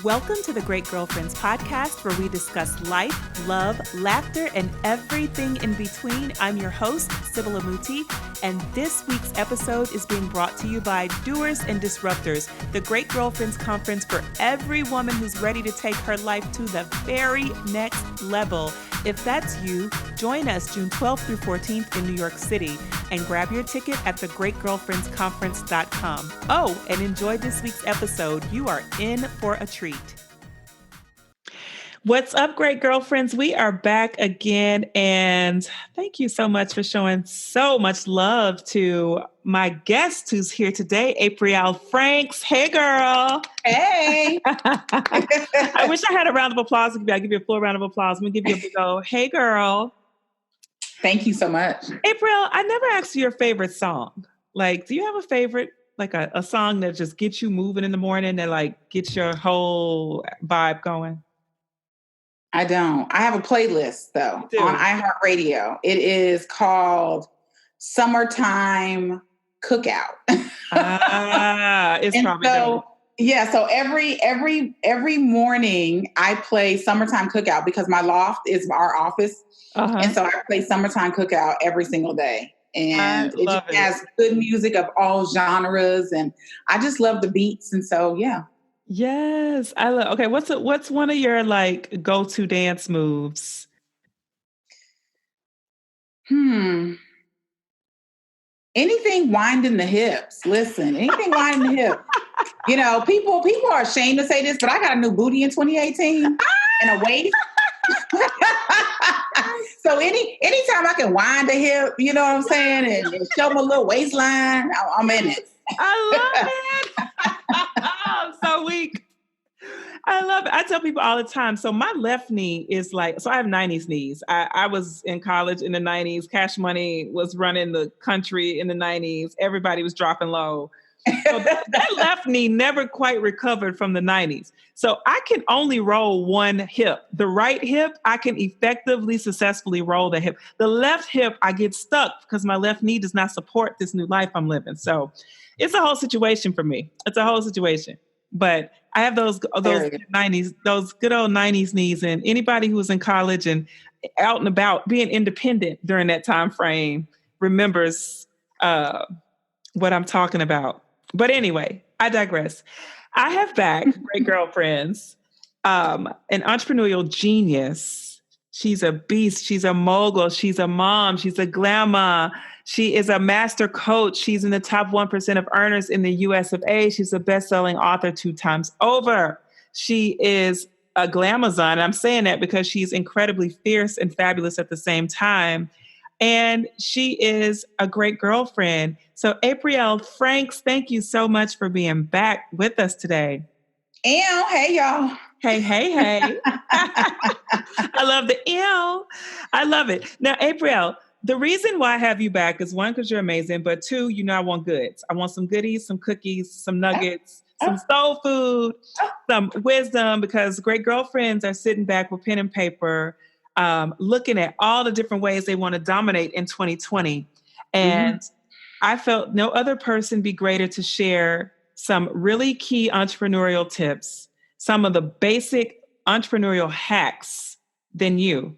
Welcome to the Great Girlfriends podcast, where we discuss life, love, laughter, and everything in between. I'm your host, Sybil Amuti, and this week's episode is being brought to you by Doers and Disruptors, the Great Girlfriends conference for every woman who's ready to take her life to the very next level. If that's you, join us June 12th through 14th in New York City and grab your ticket at thegreatgirlfriendsconference.com. Oh, and enjoy this week's episode. You are in for a treat. What's up, great girlfriends? We are back again, and thank you so much for showing so much love to my guest who's here today, Aprille Franks. Hey, girl. Hey. I wish I had a round of applause. I'll give you a full round of applause. I'm going to give you a big old, hey, girl. Thank you so much. Aprille, I never asked you your favorite song. Like, do you have a favorite, like a song that just gets you moving in the morning, that like gets your whole vibe going? I don't. I have a playlist, though, on iHeartRadio. It is called Summertime Cookout. It's probably dope. Yeah, so every morning I play Summertime Cookout because my loft is our office. Uh-huh. And so I play Summertime Cookout every single day. And it just has good music of all genres. And I just love the beats. And so, yeah. Yes, I love. Okay, what's one of your like go-to dance moves? Anything winding the hips. Listen, anything winding the hips. You know, people are ashamed to say this, but I got a new booty in 2018 and a waist. So anytime I can wind the hip, you know what I'm saying, and show my little waistline, I'm in it. I love it. I'm so weak. I love it. I tell people all the time. So my left knee is like, so I have 90s knees. I was in college in the 90s. Cash Money was running the country in the 90s. Everybody was dropping low. So that left knee never quite recovered from the 90s. So I can only roll one hip. The right hip, I can effectively, successfully roll the hip. The left hip, I get stuck because my left knee does not support this new life I'm living. So it's a whole situation for me. It's a whole situation. But I have those good old 90s knees, and anybody who was in college and out and about being independent during that time frame remembers what I'm talking about. But anyway, I digress. I have back, great girlfriends, an entrepreneurial genius. She's a beast. She's a mogul. She's a mom. She's a glamour. She is a master coach. She's in the top 1% of earners in the US of A. She's a best-selling author 2 times over. She is a glamazon. And I'm saying that because she's incredibly fierce and fabulous at the same time. And she is a great girlfriend. So Aprille Franks, thank you so much for being back with us today. Ew, hey, y'all. Hey. I love the ew. I love it. Now, Aprille, the reason why I have you back is 1, because you're amazing, but 2, you know I want goods. I want some goodies, some cookies, some nuggets, some soul food, some wisdom, because great girlfriends are sitting back with pen and paper, looking at all the different ways they want to dominate in 2020. And I felt no other person be greater to share some really key entrepreneurial tips, some of the basic entrepreneurial hacks than you,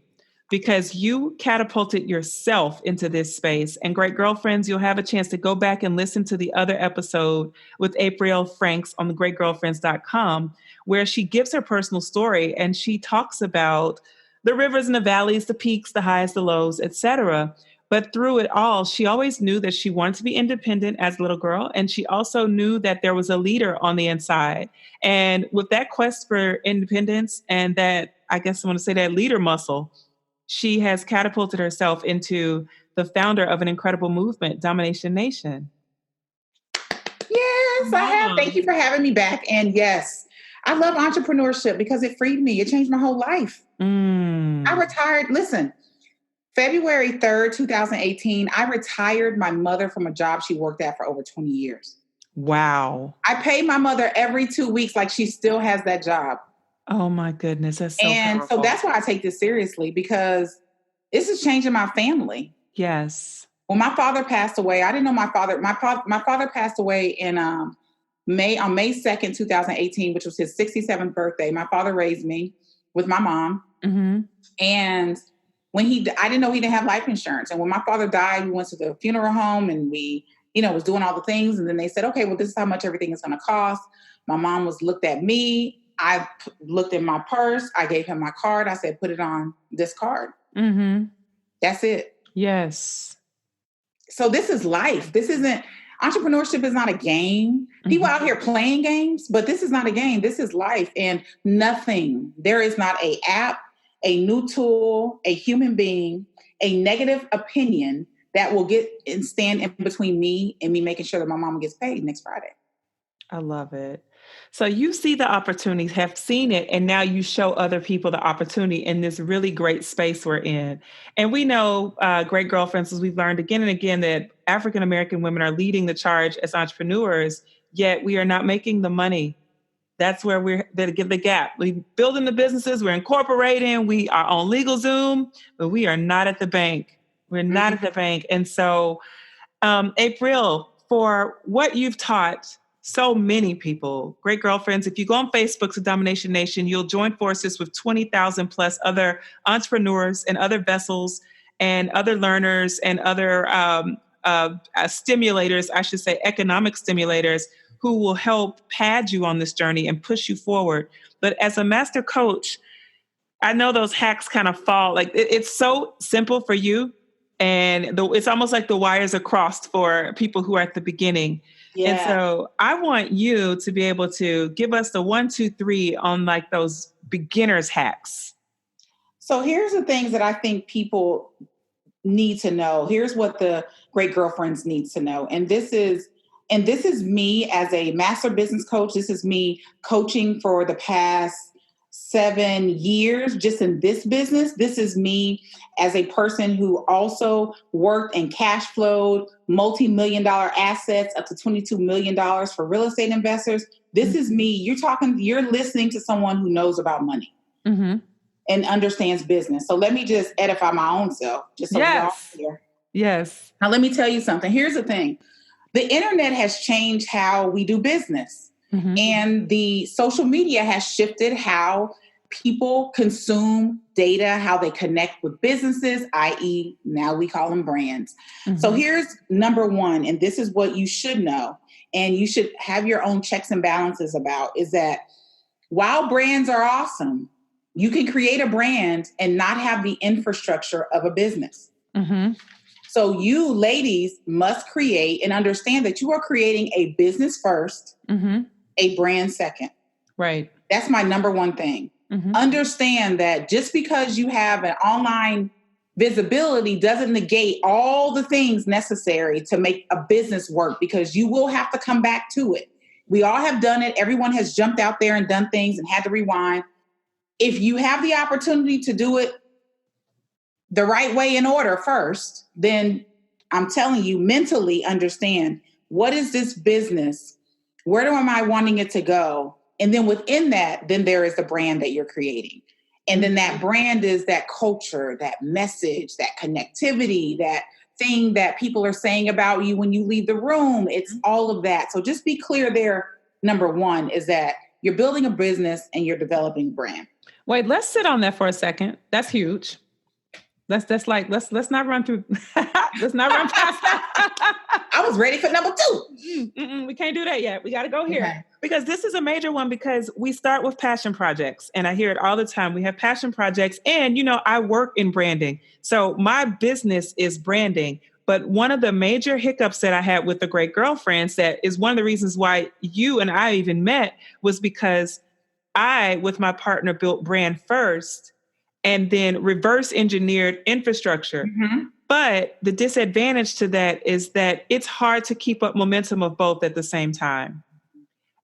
because you catapulted yourself into this space. And great girlfriends, you'll have a chance to go back and listen to the other episode with Aprille Franks on thegreatgirlfriends.com, where she gives her personal story and she talks about the rivers and the valleys, the peaks, the highs, the lows, etc. But through it all, she always knew that she wanted to be independent as a little girl. And she also knew that there was a leader on the inside. And with that quest for independence and that, I guess I want to say that leader muscle, she has catapulted herself into the founder of an incredible movement, Domination Nation. Yes, I have. Thank you for having me back. And yes, I love entrepreneurship because it freed me. It changed my whole life. I retired. Listen, February 3rd, 2018, I retired my mother from a job she worked at for over 20 years. Wow. I pay my mother every 2 weeks like she still has that job. Oh my goodness. That's so powerful. So that's why I take this seriously, because this is changing my family. Yes. When my father passed away, I didn't know my father. My father passed away in on May 2nd, 2018, which was his 67th birthday. My father raised me with my mom. Mm-hmm. And when I didn't know he didn't have life insurance. And when my father died, we went to the funeral home and we, was doing all the things. And then they said, okay, well, this is how much everything is going to cost. My mom looked at me. I looked in my purse. I gave him my card. I said, put it on this card. Mm-hmm. That's it. Yes. So this is life. Entrepreneurship is not a game. People out here playing games, but this is not a game. This is life. And there is not a app, a new tool, a human being, a negative opinion that will get and stand in between me and me making sure that my mama gets paid next Friday. I love it. So you see the opportunities, have seen it, and now you show other people the opportunity in this really great space we're in. And we know, Great Girlfriends, as we've learned again and again, that African-American women are leading the charge as entrepreneurs, yet we are not making the money. That's where they give the gap. We're building the businesses, we're incorporating, we are on LegalZoom, but we are not at the bank. We're not at the bank. And so, Aprille, for what you've taught so many people, Great Girlfriends, if you go on Facebook to Domination Nation, you'll join forces with 20,000 plus other entrepreneurs and other vessels and other learners and other stimulators, I should say, economic stimulators, who will help pad you on this journey and push you forward. But as a master coach, I know those hacks kind of fall. Like it's so simple for you. And it's almost like the wires are crossed for people who are at the beginning. Yeah. And so I want you to be able to give us the 1, 2, 3 on like those beginner's hacks. So here's the things that I think people need to know. Here's what the Great Girlfriends needs to know. And this is me as a master business coach. This is me coaching for the past 7 years just in this business. This is me as a person who also worked and cash flowed multi-million-dollar assets up to $22 million for real estate investors. This is me. You're listening to someone who knows about money and understands business. So let me just edify my own self. Just so y'all hear. Yes. Now let me tell you something. Here's the thing. The internet has changed how we do business. And the social media has shifted how people consume data, how they connect with businesses, i.e. now we call them brands. So here's number 1, and this is what you should know, and you should have your own checks and balances about, is that while brands are awesome, you can create a brand and not have the infrastructure of a business. So you ladies must create and understand that you are creating a business first, a brand second. Right. That's my number 1 thing. Understand that just because you have an online visibility doesn't negate all the things necessary to make a business work, because you will have to come back to it. We all have done it. Everyone has jumped out there and done things and had to rewind. If you have the opportunity to do it the right way in order first, then I'm telling you, mentally understand, what is this business? Where am I wanting it to go? And then within that, then there is the brand that you're creating. And then that brand is that culture, that message, that connectivity, that thing that people are saying about you when you leave the room. It's all of that. So just be clear there. Number 1 is that you're building a business and you're developing a brand. Wait, let's sit on that for a second. That's huge. Let's not run through. Let's not run past that. I was ready for number 2. We can't do that yet. We got to go here because this is a major one, because we start with passion projects, and I hear it all the time. We have passion projects, and I work in branding, so my business is branding. But one of the major hiccups that I had with the Great Girlfriends, that is one of the reasons why you and I even met, was because I, with my partner, built brand first and then reverse engineered infrastructure. But the disadvantage to that is that it's hard to keep up momentum of both at the same time.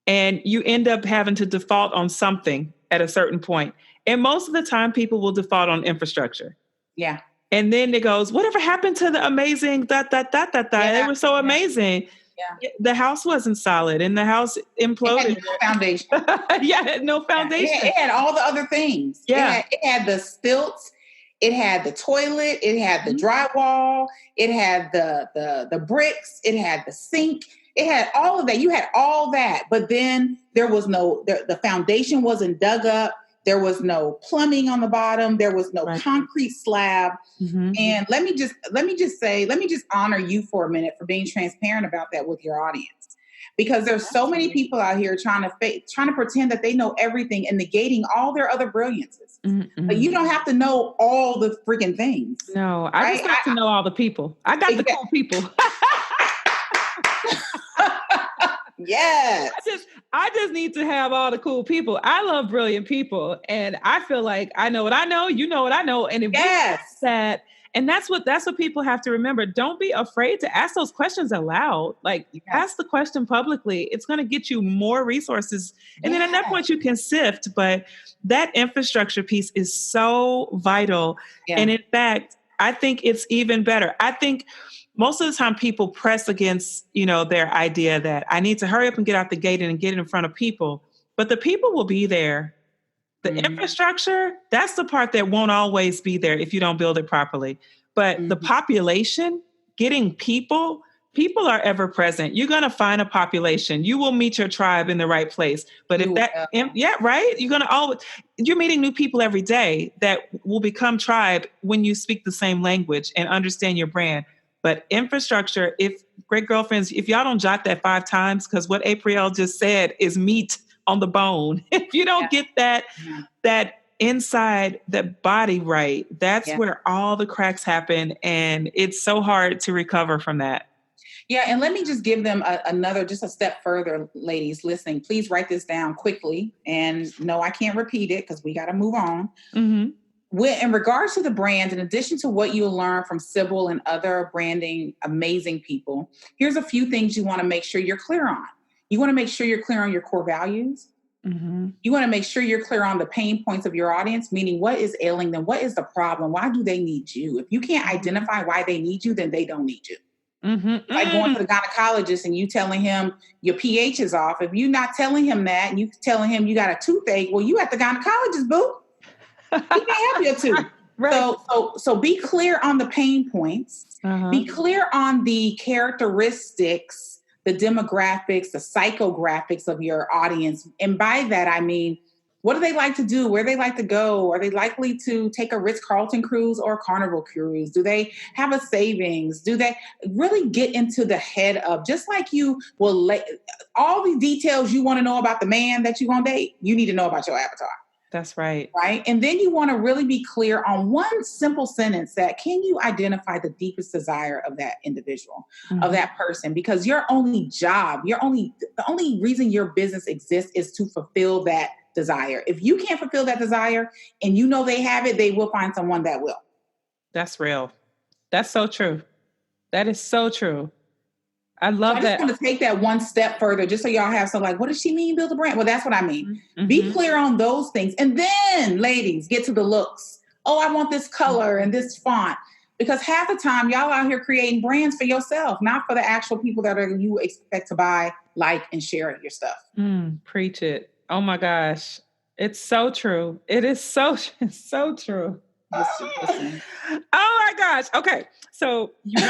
And you end up having to default on something at a certain point. And most of the time, people will default on infrastructure. Yeah. And then it goes, whatever happened to the amazing ... They were so amazing. Yeah. The house wasn't solid and the house imploded. It had no foundation. It had no foundation. It had all the other things. Yeah. It had the stilts. It had the toilet. It had the drywall. It had the bricks. It had the sink. It had all of that. You had all that, but then there was the foundation wasn't dug up. There was no plumbing on the bottom. There was no concrete slab. Mm-hmm. And let me just honor you for a minute for being transparent about that with your audience. Because there's so many people out here trying to pretend that they know everything and negating all their other brilliances. Mm-hmm. But you don't have to know all the freaking things. No, I just have to know all the people. I got the cool people. Yes. I just need to have all the cool people. I love brilliant people. And I feel like I know what I know, you know what I know. And if and that's what people have to remember. Don't be afraid to ask those questions aloud. Like ask the question publicly. It's going to get you more resources. And then at that point you can sift. But that infrastructure piece is so vital. Yeah. And in fact, I think it's even better. I think most of the time people press against, their idea that I need to hurry up and get out the gate and get in front of people, but the people will be there. The infrastructure, that's the part that won't always be there if you don't build it properly. But the population, getting people are ever present. You're going to find a population. You will meet your tribe in the right place. But if you're meeting new people every day that will become tribe when you speak the same language and understand your brand. But infrastructure, great girlfriends, if y'all don't jot that 5 times, because what Aprille just said is meat on the bone. If you don't get that inside the body right, that's where all the cracks happen. And it's so hard to recover from that. Yeah. And let me just give them just a step further, ladies listening. Please write this down quickly. And no, I can't repeat it because we got to move on. Mm-hmm. In regards to the brand, in addition to what you'll learn from Sybil and other branding amazing people, here's a few things you want to make sure you're clear on. You want to make sure you're clear on your core values. Mm-hmm. You want to make sure you're clear on the pain points of your audience, meaning what is ailing them? What is the problem? Why do they need you? If you can't identify why they need you, then they don't need you. Mm-hmm. Like going to the gynecologist and you telling him your pH is off. If you're not telling him that and you telling him you got a toothache, well, you at the gynecologist, boo. He can help you too. Right. So be clear on the pain points. Uh-huh. Be clear on the characteristics, the demographics, the psychographics of your audience. And by that, I mean, what do they like to do? Where they like to go? Are they likely to take a Ritz-Carlton cruise or a Carnival cruise? Do they have a savings? Do they really get into the head of, just like you will all the details you want to know about the man that you're going to date, you need to know about your avatar. That's right. Right. And then you want to really be clear on one simple sentence that can you identify the deepest desire of that individual, of that person? Because your only job, the only reason your business exists is to fulfill that desire. If you can't fulfill that desire and you know they have it, they will find someone that will. That's real. That's so true. That is so true. I love that. I just want to take that one step further, just so y'all have some what does she mean build a brand? Well, that's what I mean. Mm-hmm. Be clear on those things. And then, ladies, get to the looks. Oh, I want this color and this font. Because half the time, y'all out here creating brands for yourself, not for the actual people that you expect to buy, like, and share your stuff. Preach it. Oh, my gosh. It's so true. It is so true. Listen. Oh, my gosh. Okay. So you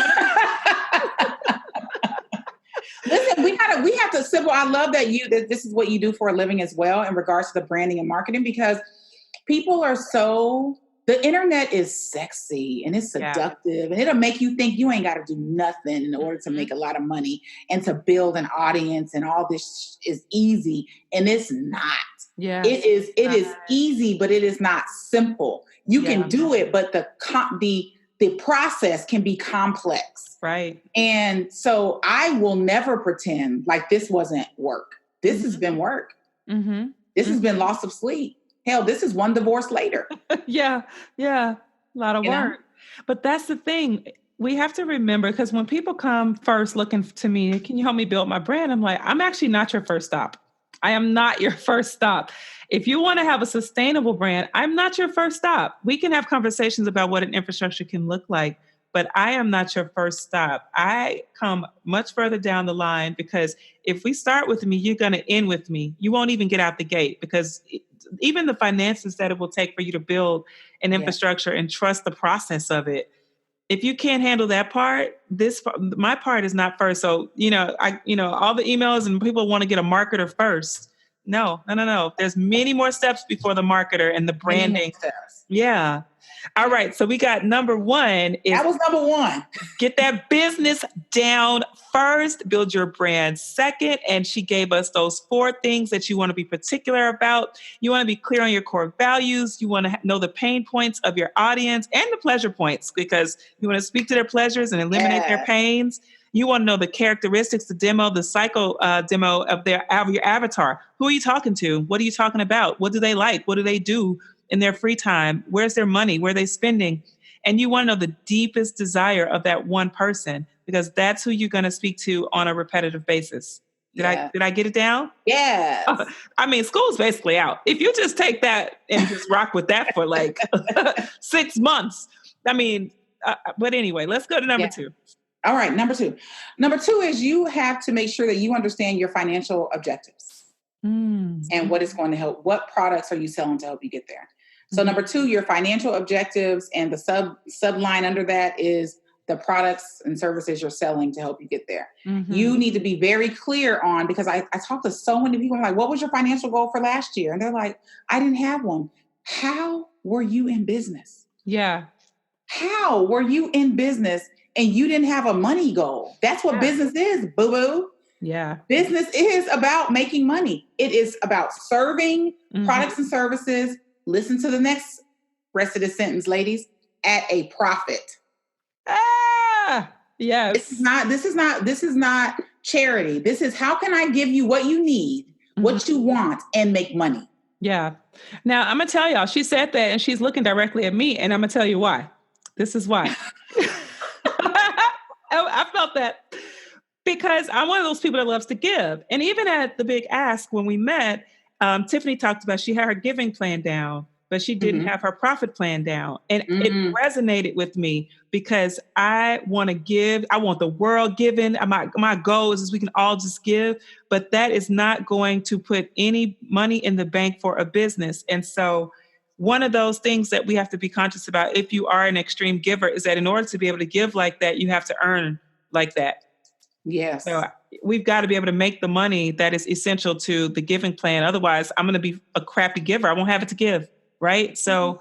Listen, we have to, Sybil, I love that this is what you do for a living as well in regards to the branding and marketing, because people are the internet is sexy and it's seductive and it'll make you think you ain't got to do nothing in order to make a lot of money and to build an audience and all this is easy. And it's not. Yeah, it is easy, but it is not simple. You can do it, but the process can be complex. Right. And so I will never pretend like this wasn't work. This has been work. Mm-hmm. This has been loss of sleep. Hell, this is one divorce later. Yeah. A lot of work. But that's the thing. We have to remember, because when people come first looking to me, can you help me build my brand? I'm like, I'm actually not your first stop. I am not your first stop. If you want to have a sustainable brand, I'm not your first stop. We can have conversations about what an infrastructure can look like, but I am not your first stop. I come much further down the line, because if we start with me, you're going to end with me. You won't even get out the gate, because even the finances that it will take for you to build an infrastructure and trust the process of it, if you can't handle that part, my part is not first. So, all the emails and people want to get a marketer first. No. There's many more steps before the marketer and the branding. Yeah. All right. So we got number one. That was number one. Get that business down first, build your brand second. And she gave us those 4 things that you want to be particular about. You want to be clear on your core values. You want to know the pain points of your audience and the pleasure points, because you want to speak to their pleasures and eliminate their pains. You want to know the characteristics, the psycho demo of your avatar. Who are you talking to? What are you talking about? What do they like? What do they do in their free time? Where's their money? Where are they spending? And you want to know the deepest desire of that one person, because that's who you're going to speak to on a repetitive basis. Did I get it down? Yes. I mean, school's basically out. If you just take that and just rock with that for like 6 months, I mean, but anyway, let's go to number 2. All right, number 2. Number 2 is you have to make sure that you understand your financial objectives and what is going to help. What products are you selling to help you get there? So number 2, your financial objectives, and the subline under that is the products and services you're selling to help you get there. You need to be very clear on, because I talk to so many people, I'm like, what was your financial goal for last year? And they're like, I didn't have one. How were you in business? Yeah. How were you in business and you didn't have a money goal? That's what business is, boo-boo. Yeah. Business is about making money. It is about serving products and services. Listen to the next rest of the sentence, ladies, at a profit. Yes. This is not charity. This is, how can I give you what you need, what you want, and make money? Yeah. Now I'm going to tell y'all, she said that and she's looking directly at me, and I'm going to tell you why. This is why. I felt that because I'm one of those people that loves to give. And even at the Big Ask, when we met, Tiffany talked about, she had her giving plan down, but she didn't have her profit plan down. And it resonated with me, because I want to give. I want the world given. My goal is we can all just give, but that is not going to put any money in the bank for a business. And so one of those things that we have to be conscious about, if you are an extreme giver, is that in order to be able to give like that, you have to earn like that. Yes. So we've got to be able to make the money that is essential to the giving plan. Otherwise, I'm going to be a crappy giver. I won't have it to give. Right. So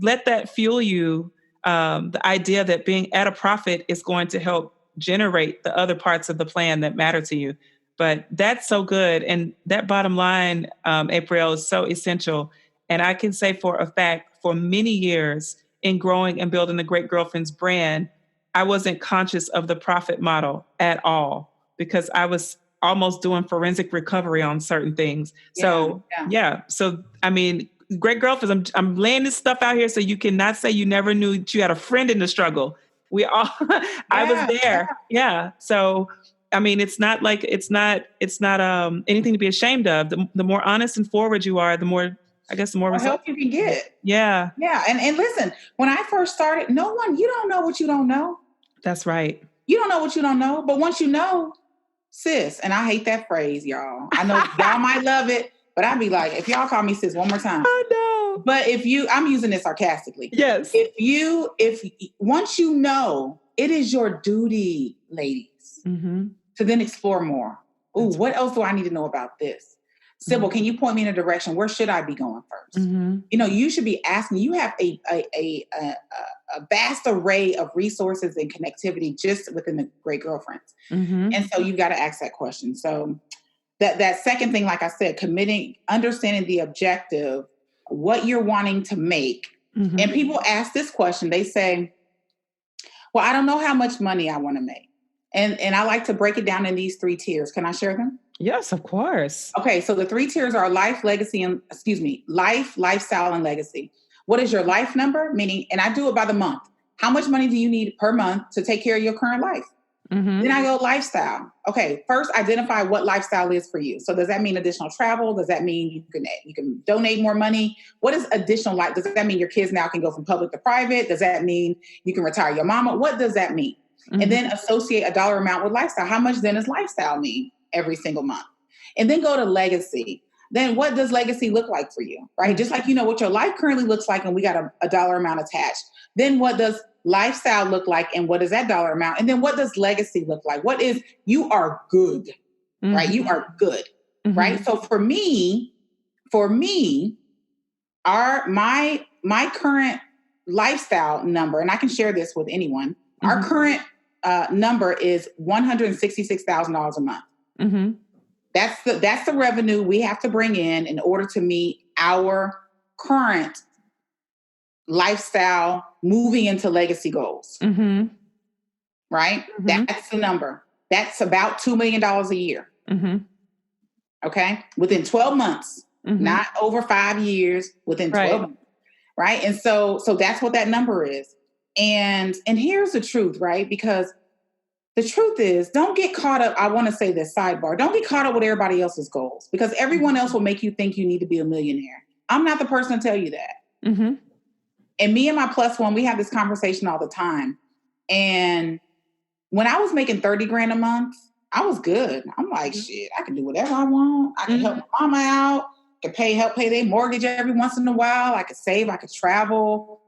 let that fuel you. The idea that being at a profit is going to help generate the other parts of the plan that matter to you. But that's so good. And that bottom line, Aprille, is so essential. And I can say for a fact, for many years in growing and building the Great Girlfriends brand, I wasn't conscious of the profit model at all, because I was almost doing forensic recovery on certain things. So, I mean, Great Girlfriends, I'm laying this stuff out here so you cannot say you never knew that you had a friend in the struggle. We all, I was there. Yeah. So, I mean, it's not anything to be ashamed of. The more honest and forward you are, the more help you can get. Yeah. Yeah. And listen, when I first started, you don't know what you don't know. That's right. You don't know what you don't know. But once you know, sis, and I hate that phrase, y'all. I know y'all might love it, but I'd be like, if y'all call me sis one more time. I know. But I'm using this sarcastically. Yes. Once you know, it is your duty, ladies, to then explore more. Ooh, what else do I need to know about this? Sybil, can you point me in a direction? Where should I be going first? You should be asking. You have a vast array of resources and connectivity just within the Great Girlfriends. And so you've got to ask that question. So that second thing, like I said, understanding the objective, what you're wanting to make. And people ask this question. They say, well, I don't know how much money I want to make. And I like to break it down in these 3 tiers. Can I share them? Yes, of course. Okay, so the 3 tiers are life, lifestyle, and legacy. What is your life number? Meaning, and I do it by the month. How much money do you need per month to take care of your current life? Then I go lifestyle. Okay, first identify what lifestyle is for you. So does that mean additional travel? Does that mean you can donate more money? What is additional life? Does that mean your kids now can go from public to private? Does that mean you can retire your mama? What does that mean? And then associate a dollar amount with lifestyle. How much then does lifestyle mean every single month? And then go to legacy. Then what does legacy look like for you, right? Just like what your life currently looks like, and we got a dollar amount attached. Then what does lifestyle look like? And what does that dollar amount? And then what does legacy look like? What is, you are good, right? You are good, right? So for me, my current lifestyle number, and I can share this with anyone, our current number is $166,000 a month. That's the revenue we have to bring in order to meet our current lifestyle moving into legacy goals. Right? That's the number. That's about $2 million a year. Okay? Within 12 months, not over 5 years, within 12 months. Right? And so that's what that number is. And here's the truth, right? Because the truth is, don't get caught up. I want to say this sidebar. Don't get caught up with everybody else's goals, because everyone else will make you think you need to be a millionaire. I'm not the person to tell you that. And me and my plus one, we have this conversation all the time. And when I was making 30 grand a month, I was good. I'm like, shit, I can do whatever I want. I can help my mama out. I can help pay their mortgage every once in a while. I could save. I could travel.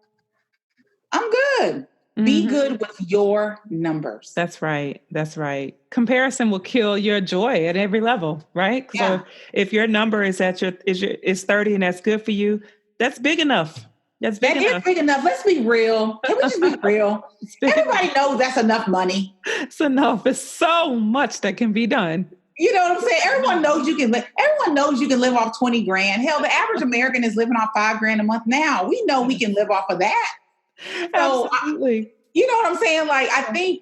I'm good. Be good with your numbers. That's right. That's right. Comparison will kill your joy at every level, right? So if your number is is 30 and that's good for you, that's big enough. That is big enough. Let's be real. Can we just be real? Everybody knows that's enough money. It's enough. It's so much that can be done. You know what I'm saying? Everyone knows you can live off 20 grand. Hell, the average American is living off $5 grand a month now. We know we can live off of that. So, absolutely. You know what I'm saying? Like, I think,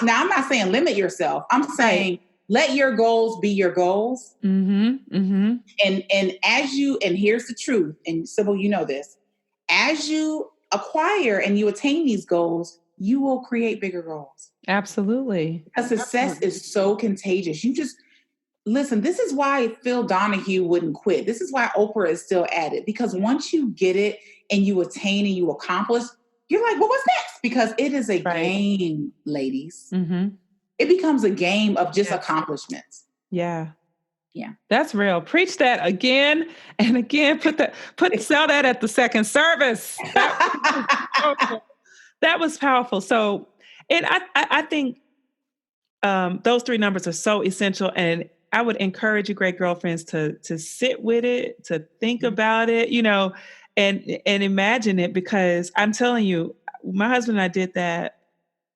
now I'm not saying limit yourself. I'm saying let your goals be your goals. And here's the truth, and Sybil, you know this, as you acquire and you attain these goals, you will create bigger goals. Absolutely. Because success is so contagious. You just, listen, this is why Phil Donahue wouldn't quit. This is why Oprah is still at it. Because once you get it and you attain and you accomplish, you're like, well, what's next? Because it is a game, ladies. It becomes a game of just accomplishments. Yeah. That's real. Preach that again and again. Sell that at the second service. That was powerful. So, and I think those three numbers are so essential, and I would encourage you, great girlfriends, to sit with it, to think about it, and imagine it, because I'm telling you, my husband and I did that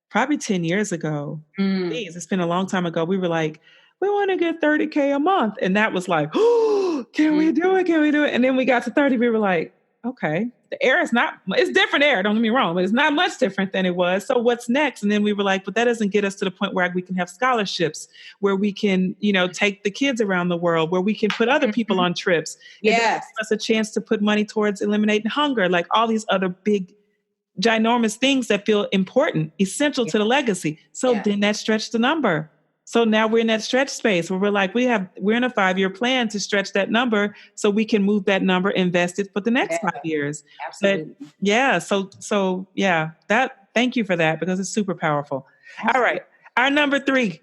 probably 10 years ago. Please, it's been a long time ago. We were like, we want to get 30K a month. And that was like, oh, can we do it? Can we do it? And then we got to 30. We were like, okay, the air is it's different air. Don't get me wrong, but it's not much different than it was. So what's next? And then we were like, but that doesn't get us to the point where we can have scholarships, where we can, take the kids around the world, where we can put other people on trips. Yes. It gives us a chance to put money towards eliminating hunger, like all these other big, ginormous things that feel important, essential to the legacy. So then that stretched the number. So now we're in that stretch space where we're like, we're in a 5-year plan to stretch that number so we can move that number, invest it for the next 5 years. Absolutely. But thank you for that, because it's super powerful. Absolutely. All right. Our number 3.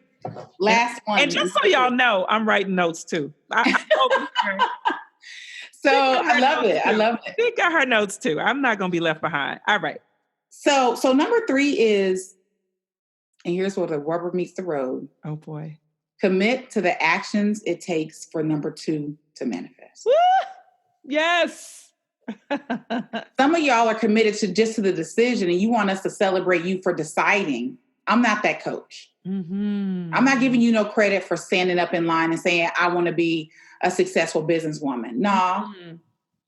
Last one. And just so y'all know, I'm writing notes too. So I love it. I love it. She got her notes too. I'm not going to be left behind. All right. So number 3 is, and here's where the rubber meets the road. Oh boy. Commit to the actions it takes for number 2 to manifest. Woo! Yes. Some of y'all are committed to the decision, and you want us to celebrate you for deciding. I'm not that coach. I'm not giving you no credit for standing up in line and saying, I want to be a successful businesswoman. No,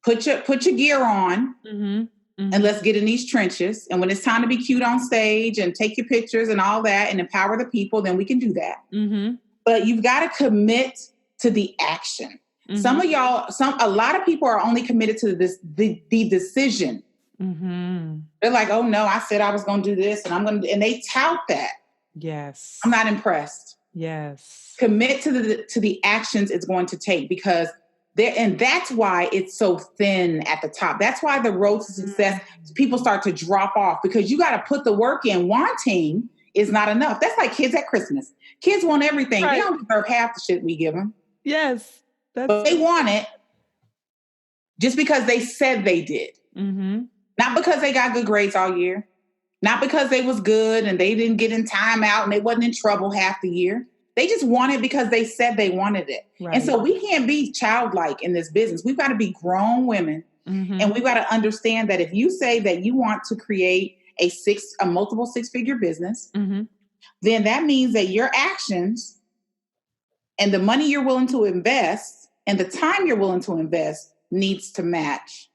put your gear on. And let's get in these trenches. And when it's time to be cute on stage and take your pictures and all that and empower the people, then we can do that. But you've got to commit to the action. A lot of people are only committed to the decision. They're like, oh no, I said I was going to do this, and they tout that. Yes. I'm not impressed. Yes. Commit to the actions it's going to take, because and that's why it's so thin at the top. That's why the road to success, people start to drop off, because you got to put the work in. Wanting is not enough. That's like kids at Christmas. Kids want everything. Right. They don't deserve half the shit we give them. Yes. But they want it just because they said they did. Not because they got good grades all year. Not because they was good and they didn't get in timeout and they wasn't in trouble half the year. They just wanted because they said they wanted it. Right. And so we can't be childlike in this business. We've got to be grown women. Mm-hmm. And we've got to understand that if you say that you want to create a multiple six-figure business, mm-hmm. then that means that your actions and the money you're willing to invest and the time you're willing to invest needs to match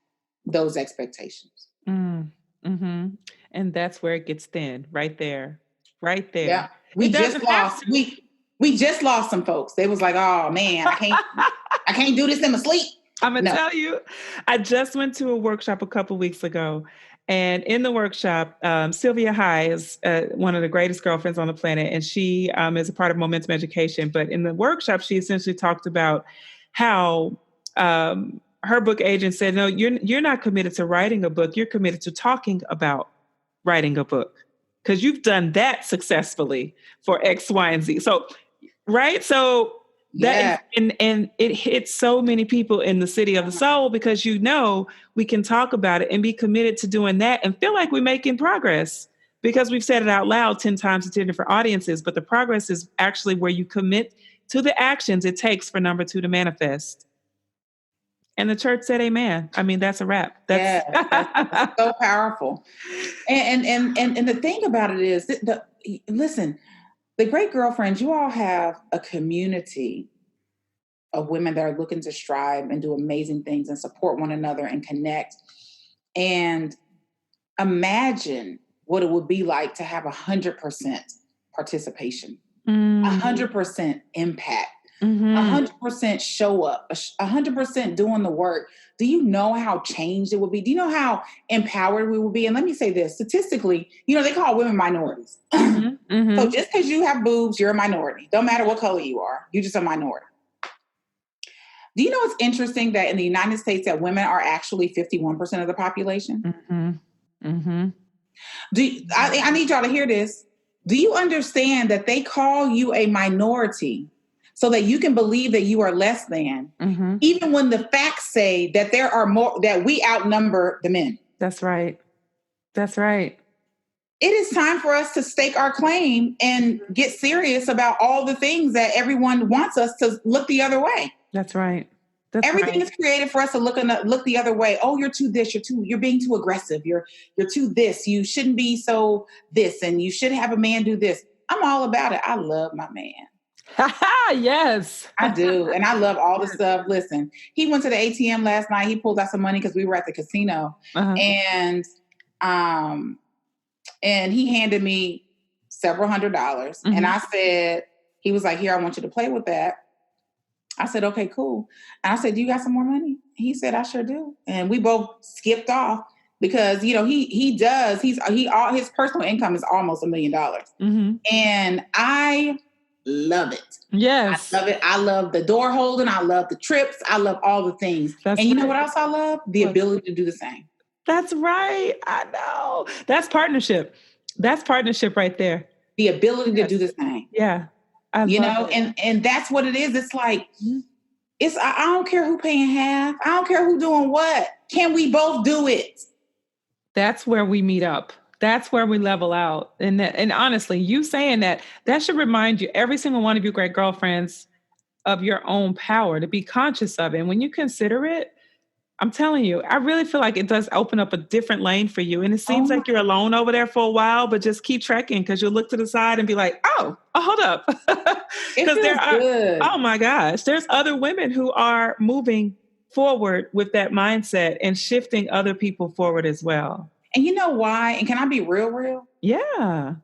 those expectations. Mm-hmm. And that's where it gets thin, right there. Right there. Yeah. We just lost some folks. They was like, oh man, I can't do this in my sleep. I'm going to tell you, I just went to a workshop a couple weeks ago. And in the workshop, Sylvia High is one of the greatest girlfriends on the planet. And she is a part of Momentum Education. But in the workshop, she essentially talked about how her book agent said, no, you're not committed to writing a book. You're committed to talking about writing a book because you've done that successfully for X, Y, and Z. So, right. So that and it hits so many people in the city of the soul because, we can talk about it and be committed to doing that and feel like we're making progress because we've said it out loud 10 times to 10 different audiences. But the progress is actually where you commit to the actions it takes for number 2 to manifest. And the church said, amen. I mean, that's a wrap. That's so powerful. And the thing about it is, listen, the Great Girlfriends, you all have a community of women that are looking to strive and do amazing things and support one another and connect. And imagine what it would be like to have 100% participation, 100% impact. 100% show up, 100% doing the work. Do you know how changed it would be? Do you know how empowered we would be? And let me say this, statistically, they call women minorities. So just because you have boobs, you're a minority. Don't matter what color you are, you're just a minority. Do you know it's interesting that in the United States that women are actually 51% of the population? I need y'all to hear this. Do you understand that they call you a minority so that you can believe that you are less than, even when the facts say that there are more, that we outnumber the men? That's right. That's right. It is time for us to stake our claim and get serious about all the things that everyone wants us to look the other way. That's right. Everything is created for us to look the other way. Oh, you're too this. You're being too aggressive. You're too this. You shouldn't be so this, and you should have a man do this. I'm all about it. I love my man. Yes, I do. And I love all the stuff. Listen, he went to the ATM last night. He pulled out some money because we were at the casino. And he handed me several $100s. And I said, he was like, here, I want you to play with that. I said, okay, cool. And I said, do you got some more money? He said, I sure do. And we both skipped off because, his personal income is almost $1 million. And I love it. Yes. I love it. I love the door holding. I love the trips. I love all the things. You know what else I love? The ability to do the same. That's right. I know. That's partnership. That's partnership right there. The ability to do the same. Yeah. And that's what it is. It's like, I don't care who paying half. I don't care who doing what. Can we both do it? That's where we meet up. That's where we level out. And honestly, you saying that should remind you, every single one of you great girlfriends, of your own power, to be conscious of it. And when you consider it, I'm telling you, I really feel like it does open up a different lane for you. And it seems like you're alone over there for a while, but just keep trekking because you'll look to the side and be like, oh hold up. Because good. Oh my gosh, there's other women who are moving forward with that mindset and shifting other people forward as well. And you know why? And can I be real? Yeah.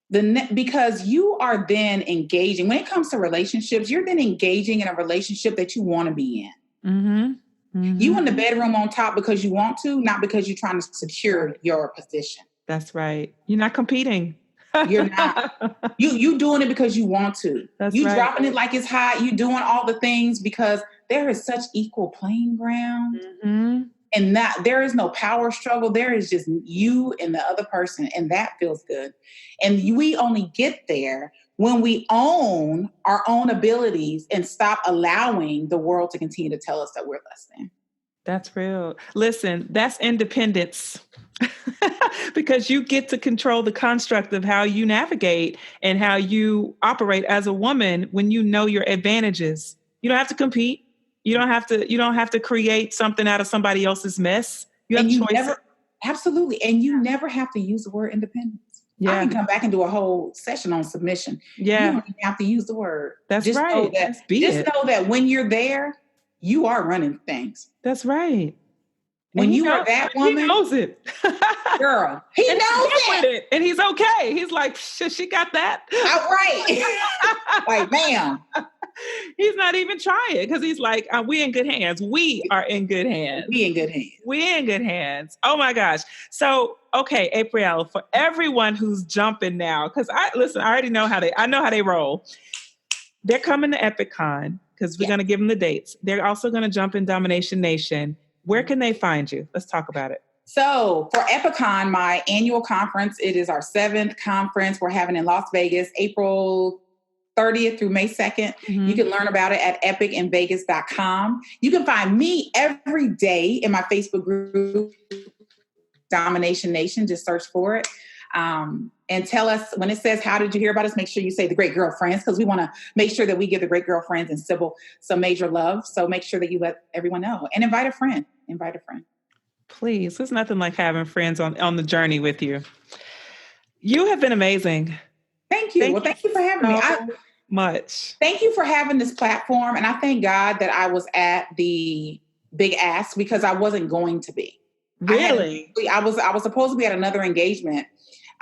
Because you are then engaging. When it comes to relationships, you're then engaging in a relationship that you want to be in. You in the bedroom on top because you want to, not because you're trying to secure your position. That's right. You're not competing. You're not. You doing it because you want to. That's you right. Dropping it like it's hot. You doing all the things because there is such equal playing ground. And there is no power struggle. There is just you and the other person. And that feels good. And we only get there when we own our own abilities and stop allowing the world to continue to tell us that we're less than. That's real. Listen, that's independence. Because you get to control the construct of how you navigate and how you operate as a woman when you know your advantages. You don't have to compete. You don't have to create something out of somebody else's mess. You have choices. Absolutely. And you never have to use the word independence. Yeah. I can come back and do a whole session on submission. Yeah. You don't even have to use the word. That's just right. Know that when you're there, you are running things. That's right. When you are that woman, he knows it. Girl, he knows it. And he's okay. He's like, she got that. All right. Like, ma'am. He's not even trying because he's like, we in good hands. We are in good hands. We in good hands. We in good hands. Oh my gosh. So, okay, Aprille, for everyone who's jumping now, because I already know how they roll. They're coming to EpicCon because we're going to give them the dates. They're also going to jump in Domination Nation. Where can they find you? Let's talk about it. So for EpicCon, my annual conference, it is our 7th conference we're having in Las Vegas, April 30th through May 2nd. Mm-hmm. You can learn about it at epicinvegas.com. You can find me every day in my Facebook group, Domination Nation. Just search for it. And tell us when it says, how did you hear about us? Make sure you say the Great Girlfriends, because we want to make sure that we give the Great Girlfriends and Sybil some major love. So make sure that you let everyone know and invite a friend. Please. There's nothing like having friends on the journey with you. You have been amazing. Thank you. Thank you for having me. Much. Thank you for having this platform. And I thank God that I was at the Big Ask because I wasn't going to be. Really? I was supposed to be at another engagement.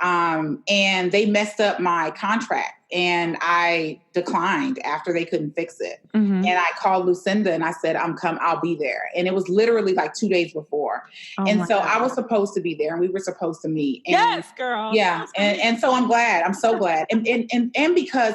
And they messed up my contract and I declined after they couldn't fix it. Mm-hmm. And I called Lucinda and I said, I'll be there. And it was literally like 2 days before. And so I was supposed to be there and we were supposed to meet. And, yes, girl. Yeah. And so I'm glad. I'm so glad. And because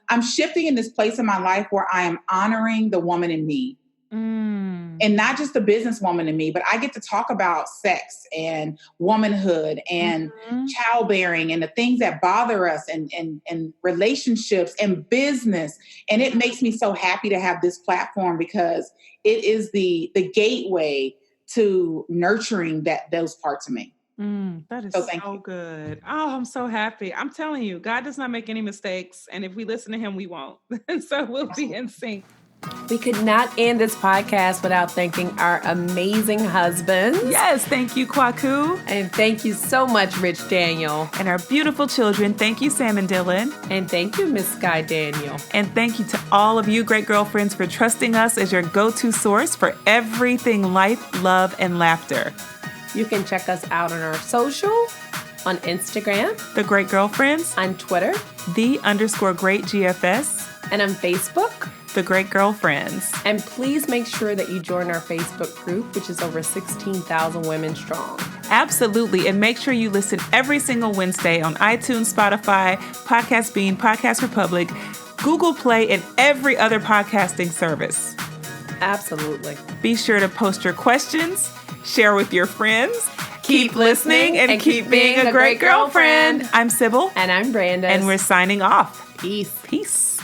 I'm shifting in this place in my life where I am honoring the woman in me. And not just the businesswoman in me, but I get to talk about sex and womanhood and childbearing and the things that bother us and relationships and business. And it makes me so happy to have this platform because it is the gateway to nurturing those parts of me. That is so good. Oh, I'm so happy. I'm telling you, God does not make any mistakes. And if we listen to him, we won't. And so we'll be in sync. We could not end this podcast without thanking our amazing husbands. Yes, thank you, Kwaku. And thank you so much, Rich Daniel. And our beautiful children. Thank you, Sam and Dylan. And thank you, Miss Sky Daniel. And thank you to all of you, great girlfriends, for trusting us as your go-to source for everything life, love, and laughter. You can check us out on our social, on Instagram, The Great Girlfriends, on Twitter, _Great GFS, and on Facebook, The Great Girlfriends. And please make sure that you join our Facebook group, which is over 16,000 women strong. Absolutely. And make sure you listen every single Wednesday on iTunes, Spotify, Podcast Bean, Podcast Republic, Google Play, and every other podcasting service. Absolutely. Be sure to post your questions, share with your friends. Keep listening and keep being a great girlfriend. I'm Sybil. And I'm Brandon. And we're signing off. Peace. Peace.